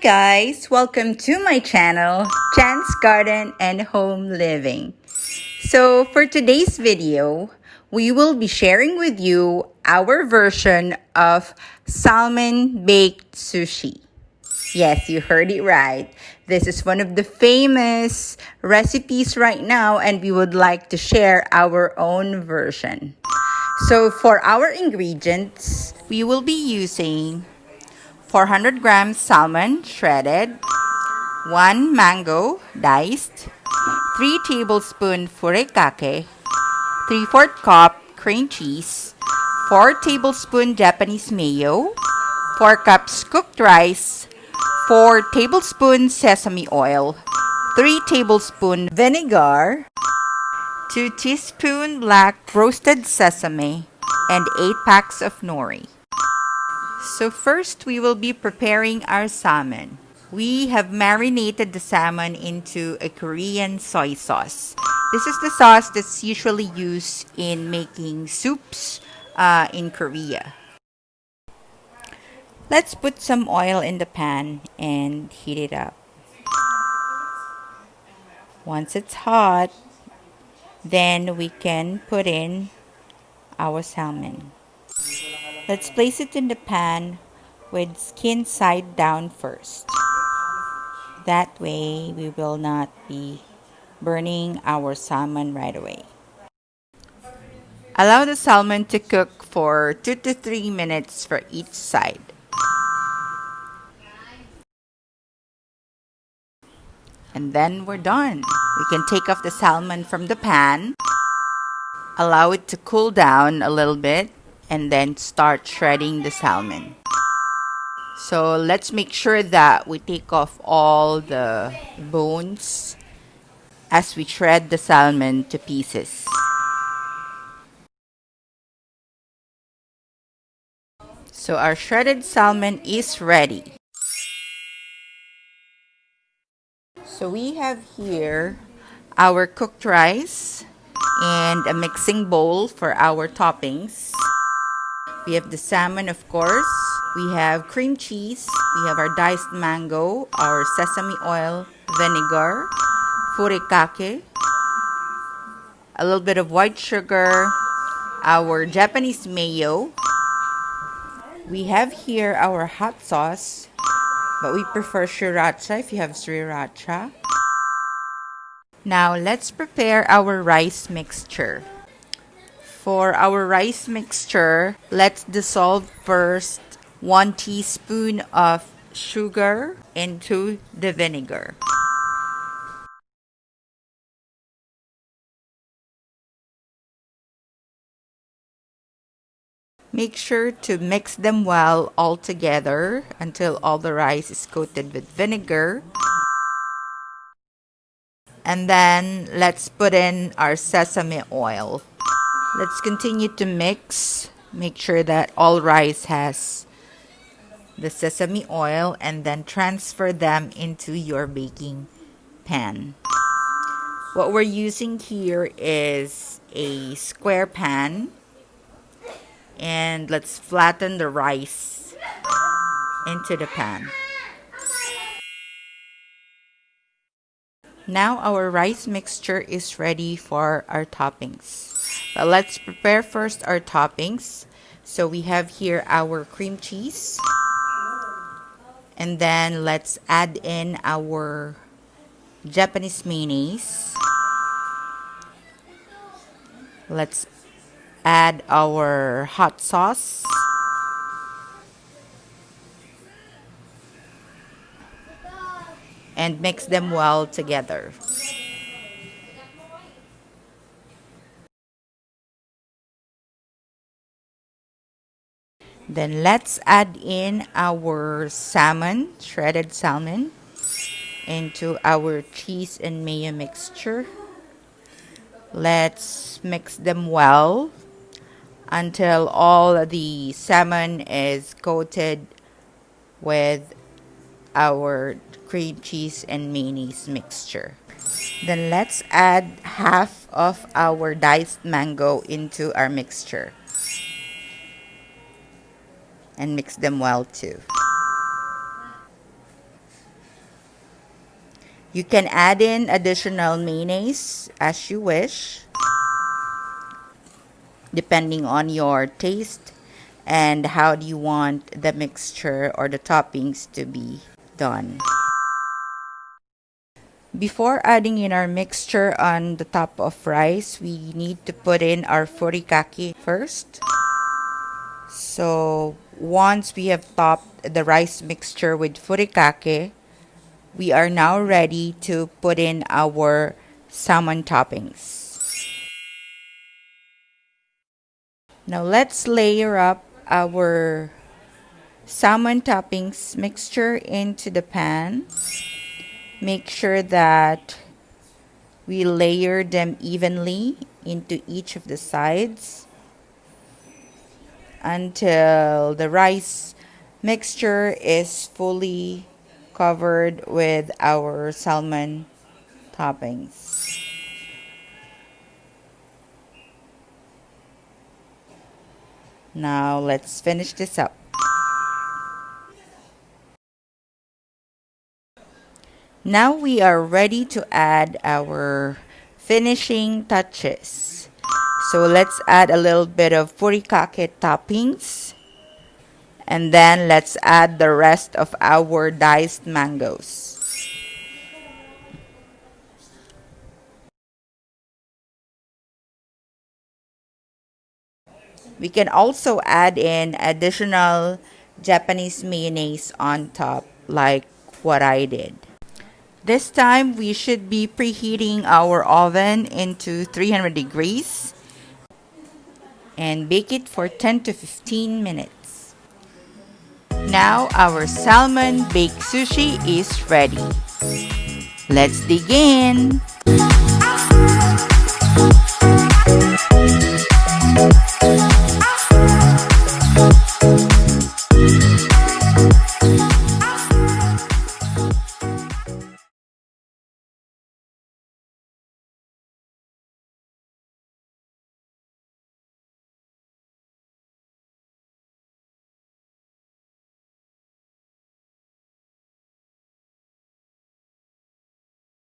guys, welcome to my channel, Chan's Garden and Home Living. So for today's video, we will be sharing with you our version of Salmon Baked Sushi. Yes, you heard it right. This is one of the famous recipes right now, and we would like to share our own version. So for our ingredients, we will be using 400 grams salmon shredded, 1 mango diced, 3 tablespoons furikake, 3/4 cup cream cheese, 4 tablespoons Japanese mayo, 4 cups cooked rice, 4 tablespoons sesame oil, 3 tablespoons vinegar, 2 teaspoons black roasted sesame, and 8 packs of nori. So first, we will be preparing our salmon. We have marinated the salmon into a Korean soy sauce. This is the sauce that's usually used in making soups in Korea. Let's put some oil in the pan and heat it up. Once it's hot, then we can put in our salmon. Let's place it in the pan with skin side down first. That way, we will not be burning our salmon right away. Allow the salmon to cook for 2 to 3 minutes for each side. And then we're done. We can take off the salmon from the pan, allow it to cool down a little bit, and then start shredding the salmon. So let's make sure that we take off all the bones as we shred the salmon to pieces. So our shredded salmon is ready. So we have here our cooked rice and a mixing bowl for our toppings. We have the salmon, of course. We have cream cheese. We have our diced mango, our sesame oil, vinegar, furikake, a little bit of white sugar, our Japanese mayo. We have here our hot sauce, but we prefer sriracha if you have sriracha. Now let's prepare our rice mixture. For our rice mixture, let's dissolve first 1 teaspoon of sugar into the vinegar. Make sure to mix them well all together until all the rice is coated with vinegar. And then let's put in our sesame oil. Let's continue to mix. Make sure that all rice has the sesame oil, and then transfer them into your baking pan. What we're using here is a square pan, and let's flatten the rice into the pan. Now our rice mixture is ready for our toppings. But let's prepare first our toppings. So we have here our cream cheese. And then let's add in our Japanese mayonnaise. Let's add our hot sauce. And mix them well together. Then let's add in our salmon, shredded salmon, into our cheese and mayo mixture. Let's mix them well until all the salmon is coated with our cream cheese and mayonnaise mixture. Then let's add half of our diced mango into our mixture and mix them well too. You can add in additional mayonnaise as you wish, depending on your taste and how do you want the mixture or the toppings to be done. Before adding in our mixture on the top of rice, we need to put in our furikake first. So once we have topped the rice mixture with furikake, we are now ready to put in our salmon toppings. Now let's layer up our salmon toppings mixture into the pan. Make sure that we layer them evenly into each of the sides until the rice mixture is fully covered with our salmon toppings. Now let's finish this up. Now we are ready to add our finishing touches. So let's add a little bit of furikake toppings. And then let's add the rest of our diced mangoes. We can also add in additional Japanese mayonnaise on top, like what I did. This time, we should be preheating our oven into 300 degrees and bake it for 10 to 15 minutes. Now, our salmon baked sushi is ready. Let's dig in!